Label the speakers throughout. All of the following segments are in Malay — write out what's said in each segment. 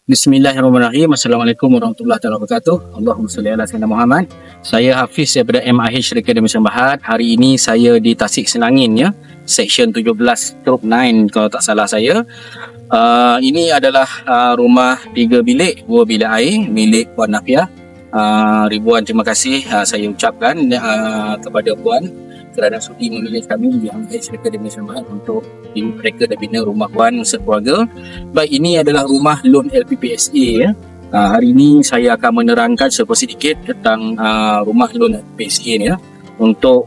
Speaker 1: Bismillahirrahmanirrahim. Assalamualaikum warahmatullahi wabarakatuh. Allahumma salli ala sayyidina Muhammad. Saya Hafiz daripada MIH Syarikat Demi Sembahat. Hari ini saya di Tasik Selangin ya. Section 17/9 kalau tak salah saya. Ini adalah rumah 3 bilik, 2 bilik air milik Puan Nafiah. Ribuan terima kasih saya ucapkan kepada Puan kerana sudi memilih kami di MIH Syarikat Demi Sembahat untuk mereka dan bina rumah Puan sekeluarga. Baik, ini adalah rumah loan LPPSA ya. Hari ini saya akan menerangkan sedikit tentang rumah loan LPPSA ni ya. Untuk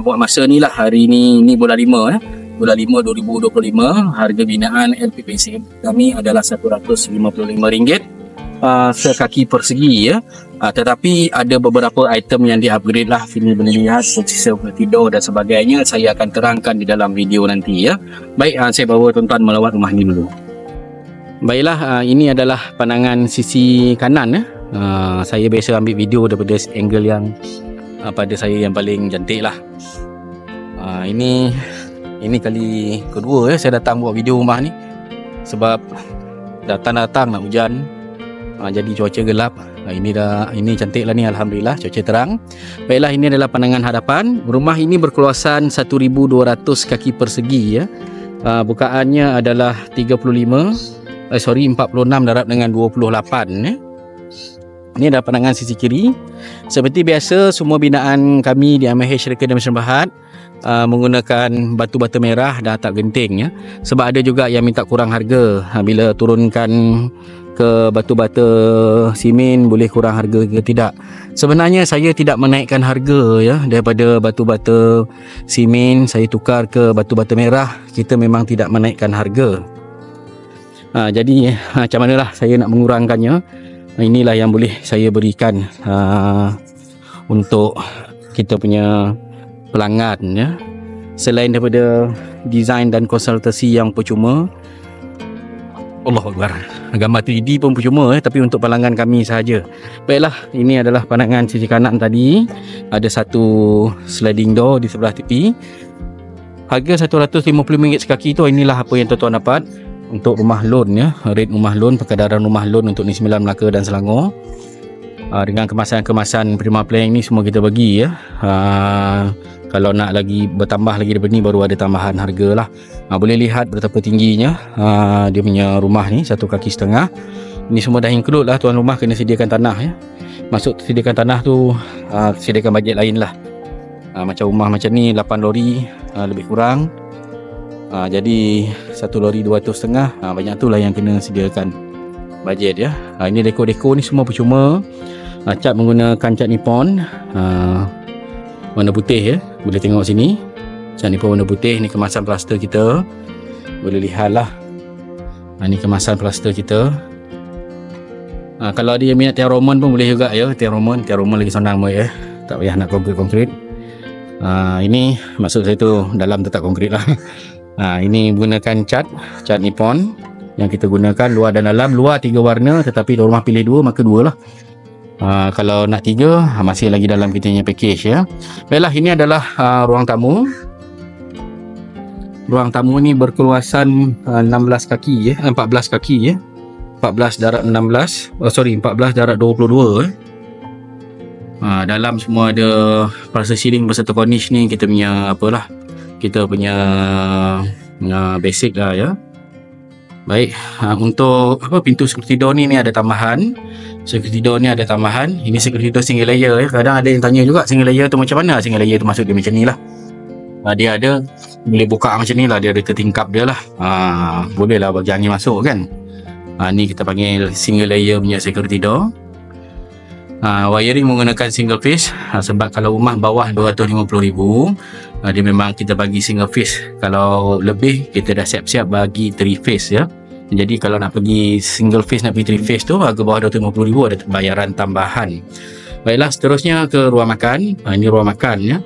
Speaker 1: buat masa ni lah, hari ni bulan 5 ya. Bulan 5 2025, harga binaan LPPSA kami adalah RM155 sekaki persegi ya. Tetapi ada beberapa item yang di-upgrade lah. Sini boleh lihat posisi tidur dan sebagainya. Saya akan terangkan di dalam video nanti ya. Baik, saya bawa tuan-tuan melawat rumah ni dulu. Baiklah, ini adalah pandangan sisi kanan ya. Saya biasa ambil video daripada angle yang pada saya yang paling cantik lah. Ini kali kedua ya saya datang buat video rumah ni. Sebab datang nak hujan. Jadi cuaca gelap. Ini cantik lah ni, alhamdulillah, cuaca terang. Baiklah, ini adalah pandangan hadapan. Rumah ini berkeluasan 1,200 kaki persegi ya. Bukaannya adalah 46 darab dengan 28 ya. Ini adalah pandangan sisi kiri. Seperti biasa, semua binaan kami di MIH Syarikat Demi Sembahat menggunakan batu bata merah dan atap genting ya. Sebab ada juga yang minta kurang harga. Bila turunkan ke batu-bata simen boleh kurang harga ke tidak. Sebenarnya saya tidak menaikkan harga ya. Daripada batu-bata simen saya tukar ke batu-bata merah. Kita memang tidak menaikkan harga. Jadi macam manalah saya nak mengurangkannya. Inilah yang boleh saya berikan untuk kita punya pelanggan ya. Selain daripada design dan konsultasi yang percuma, Allahuakbar, gambar 3D pun percuma tapi untuk pelanggan kami sahaja. Baiklah, ini adalah pandangan sisi kanan tadi. Ada satu sliding door di sebelah tepi. Harga RM150 sekaki tu, inilah apa yang tuan-tuan dapat untuk rumah loan ya. Rate rumah loan, perkadaran rumah loan untuk Negeri Sembilan, Melaka dan Selangor. Dengan kemasan-kemasan Prima Plan ni semua kita bagi ya. Kalau nak lagi bertambah lagi daripada ni baru ada tambahan harga lah. Boleh lihat betapa tingginya dia punya rumah ni, 1,5 kaki. Ini semua dah include lah. Tuan rumah kena sediakan tanah ya. Maksud sediakan tanah tu sediakan bajet lain lah. Macam rumah macam ni 8 lori lebih kurang. Jadi 1 lori 200,500, banyak tu lah yang kena sediakan bajet ya. Ini dekor-dekor ni semua percuma. Cat menggunakan cat Nippon warna putih ya. Boleh tengok sini, cat Nippon warna putih. Ni kemasan plaster kita, boleh lihat lah. Ni kemasan plaster kita. Kalau dia minat tiang Roman pun boleh juga ya. Tiang Roman lagi senang ya. Tak payah nak konkrit. Ini maksud saya tu dalam tetap konkrit lah. Ini menggunakan cat Nippon yang kita gunakan luar dan dalam. Luar 3 warna, tetapi rumah pilih 2 maka 2 lah. Kalau nak 3 masih lagi dalam kita punya package ya. Baiklah, ini adalah ruang tamu. Ruang tamu ni berkeluasan 16 kaki ya, 14 kaki ya. 14 darab 16, 14 darab 22 dalam semua ada parcel ceiling berserta cornice ni kita punya apalah. Kita punya basic lah ya. Baik, untuk pintu security door ni ada tambahan. Security door ni ada tambahan. Ini security door single layer ya. Kadang ada yang tanya juga single layer tu macam mana. Single layer tu maksud dia macam ni lah. Dia ada boleh buka macam ni lah. Dia ada tertingkap dia lah. Boleh lah bagi angin masuk kan. Ni kita panggil single layer punya security door. Wiring menggunakan single phase. Sebab kalau rumah bawah 250,000 dia memang kita bagi single phase. Kalau lebih kita dah siap-siap bagi 3 phase ya. Jadi kalau nak pergi single phase, nak pergi 3 phase tu harga bawah 250,000 ada bayaran tambahan. Baiklah, seterusnya ke ruang makan. Ini ruang makan ya.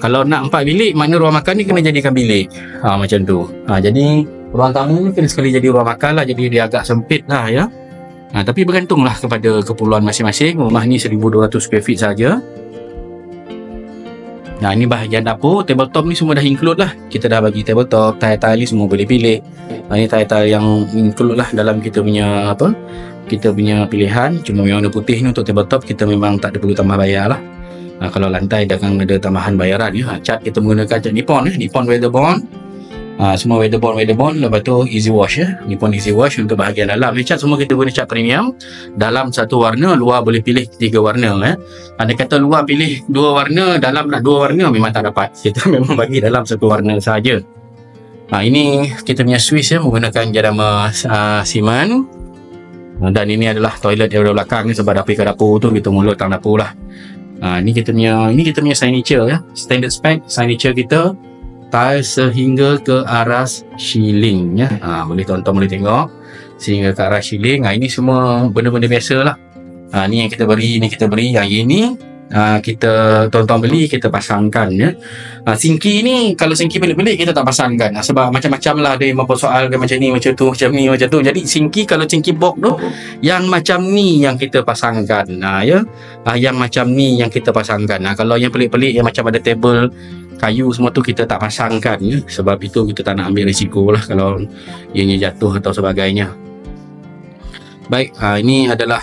Speaker 1: Kalau nak 4 bilik, makna ruang makan ni kena jadikan bilik. Macam tu. Jadi ruang tamu ni kena sekali jadi ruang makan lah. Jadi dia agak sempit lah ya. Tapi bergantunglah kepada keperluan masing-masing. Rumah ni 1,200 square feet saja. Nah, ini bahagian dapur. Tabletop ni semua dah include lah. Kita dah bagi tabletop, tile-tile ni semua boleh pilih. Ini tile-tile yang include lah dalam kita punya kita punya pilihan. Cuma yang warna putih ni untuk tabletop kita memang tak ada perlu tambah bayar lah. Kalau lantai dah akan ada tambahan bayaran ya. Cat kita menggunakan cat Nippon Nippon Weatherbond. Semua weatherbond. Lepas tu easy wash ya. Nippon easy wash untuk bahagian dalam. Cat semua kita guna cat premium. Dalam satu warna, luar boleh pilih 3 warna ya. Anda kata luar pilih 2 warna, dalam nak 2 warna memang tak dapat. Kita memang bagi dalam satu warna saja. Ini kita punya Swiss ya, menggunakan jadama siman. Dan ini adalah toilet di belakang ni sebab dapur ke dapur tu kita mulut tang dapur lah. Ini kita punya signature ya. Standard spec signature kita. Tile sehingga ke aras ceiling ya. Boleh tonton, boleh tengok sehingga ke aras ceiling. Ini semua benda-benda biasa lah. Ni yang kita beri, yang ini kita tonton beli, kita pasangkan ya. Sinki ni kalau sinki pelik-pelik kita tak pasangkan sebab macam-macam lah, ada yang mempersoalkan macam ni, macam tu, macam ni, macam tu. Jadi sinki, kalau sinki box tu yang macam ni yang kita pasangkan ya. Yang macam ni yang kita pasangkan. Kalau yang pelik-pelik yang macam ada table kayu semua tu kita tak pasangkan ya. Sebab itu kita tak nak ambil risiko lah kalau ianya jatuh atau sebagainya. Baik, ini adalah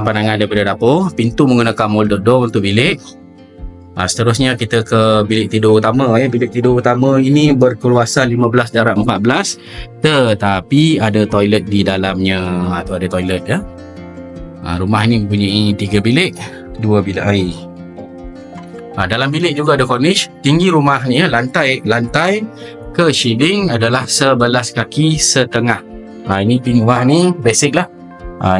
Speaker 1: pandangan daripada dapur. Pintu menggunakan molded door untuk bilik. Seterusnya kita ke bilik tidur utama ya. Bilik tidur utama ini berkeluasan 15 darab 14, tetapi ada toilet di dalamnya. Tu ada toilet ya. Rumah ini mempunyai 3 bilik, 2 bilik air. Dalam bilik juga ada cornice. Tinggi rumah ni ya, lantai ke ceiling adalah 11 kaki setengah. Ini rumah ni basic lah.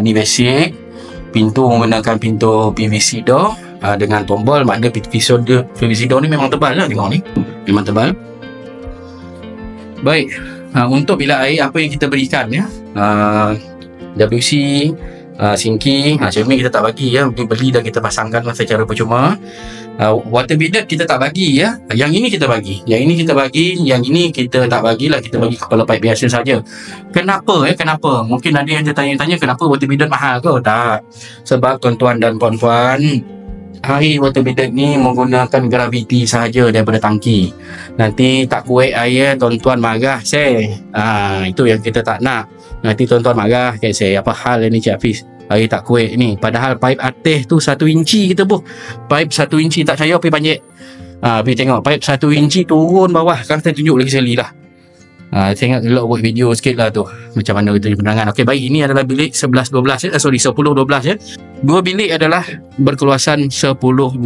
Speaker 1: Ni basic. Pintu menggunakan pintu PVC door dengan tombol. Makna PVC door ni memang tebal lah. Tengok ni, memang tebal. Baik, untuk bilik air apa yang kita berikan ya, WC, sinki, cermin kita tak bagi ya. Beli dah kita pasangkan secara percuma. Water bidet kita tak bagi ya. Yang ini kita bagi, yang ini kita tak bagilah. Kita bagi kepala pipe biasa saja. Kenapa ya? Kenapa? Mungkin ada yang tertanya-tanya kenapa water bidet mahal ke? Tak. Sebab tuan-tuan dan puan-puan, air water bidet ni menggunakan graviti sahaja daripada tangki. Nanti tak kuat air, tuan-tuan marah saya. Itu yang kita tak nak. Nanti tuan-tuan marah kat saya, apa hal ni Cik Hafiz, air tak kuat ni. Padahal pipe atas tu 1 inci kita buh. Pipe 1 inci tak percaya pergi panjat. Pergi tengok pipe 1 inci turun bawah. Kan saya tunjuk lagi sekali lah. Saya ingat dulu buat video sikit lah tu macam mana kita penerangan. Okey, baik, ini adalah bilik 11-12 ya. 10-12 ya. 2 bilik adalah berkeluasan 10-12.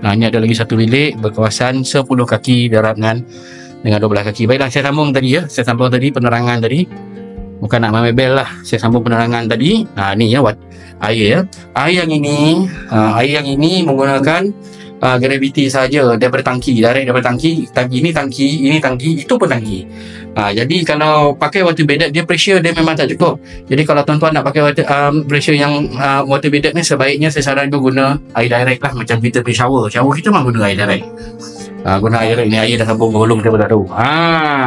Speaker 1: Ini ada lagi 1 bilik berkeluasan 10 kaki darab dengan 12 kaki. Baiklah, saya sambung tadi ya. Saya sambung tadi penerangan tadi. Bukan nak mebel lah. Saya sambung penerangan tadi. Ni ya, air ya. Air yang ini menggunakan graviti saja daripada tangki, direct daripada tangki. Ini tangki, itu pun tangki. Jadi kalau pakai water bidet, dia pressure dia memang tak cukup. Jadi kalau tuan-tuan nak pakai pressure yang water bidet ni, sebaiknya saya sarankan guna air direct lah. Macam kita pergi shower kita memang guna air direct. Guna air direct ni, air dah sambung ke hulung kita pun tak tahu.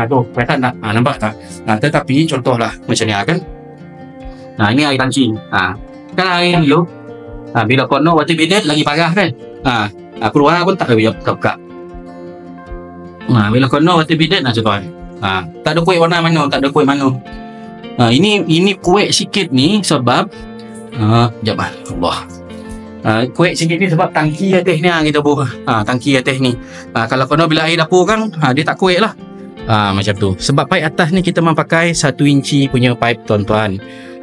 Speaker 1: Tu perasan tak? Nampak tak? Tetapi contohlah macam ni kan. Ini air tangki. Kan air dulu. Bila kono water bidet lagi parah kan. Keluar pun tak boleh buka. Bila kono water bidet nak contoh. Tak ada kuat warna mana, tak ada kuat mana. Ini kuat sikit ni sebab jap Allah. Kuat sikit ni sebab tangki atas ni kita buh. Tangki atas ni. Kalau kono bila air dapur kan, dia tak kuat lah. Macam tu. Sebab pipe atas ni kita memakai 1 inci punya pipe tuan-tuan.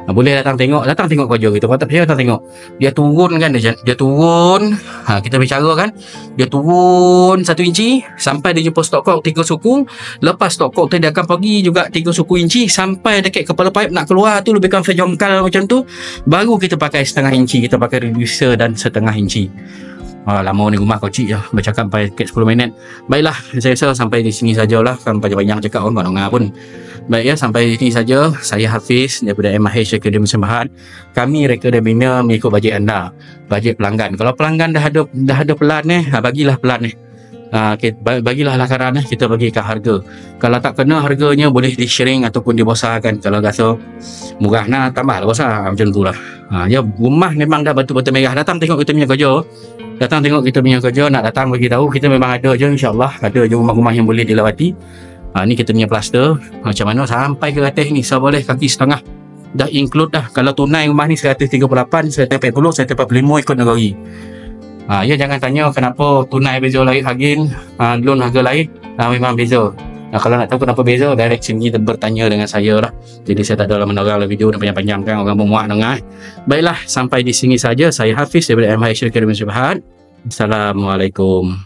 Speaker 1: Boleh datang tengok kerja kita. Kalau tak percaya datang tengok. Dia turun kan, dia turun. Kita bicara kan. Dia turun 1 inci sampai dia jumpa stop cock 3 suku. Lepas stop cock tu dia akan pergi juga 3 suku inci sampai dekat kepala pipe nak keluar tu lebihkan sejongkal macam tu. Baru kita pakai 1/2 inci. Kita pakai reducer dan 1/2 inci. Lama ni rumah kocik je bercakap sampai 10 minit. Baiklah, saya rasa sampai di sini sajalah. Kan panjang-panjang cakap orang dengar pun. Baik ya, sampai di sini saja. Saya Hafiz daripada MIH Akademi Sembahat. Kami reka dan bina mengikut bajet anda, bajet pelanggan. Kalau pelanggan dah ada pelan bagilah pelan Bagilah lakaran, kita bagikan harga. Kalau tak kena harganya boleh di-sharing ataupun dibesarkan. Kalau rasa murah nak tambah lah besar, macam tu lah. Ya, rumah memang dah batu-batu merah. Datang tengok kita punya kerja, nak datang bagi tahu, kita memang ada je, insyaAllah ada je rumah-rumah yang boleh dilawati. Ni kita punya plaster macam mana sampai ke atas ni, boleh kaki setengah dah include dah. Kalau tunai rumah ni 138, 140, 145 ikut negara. Ya, jangan tanya kenapa tunai beza lain harga, loan harga lain, memang beza. Kalau nak tahu kenapa beza, direct sini bertanya dengan saya lah. Jadi saya tak adalah menerang video dan panjang-panjang kan, orang memuak dengar. Baiklah, sampai di sini saja. Saya Hafiz daripada MH Academy Subhan. Assalamualaikum.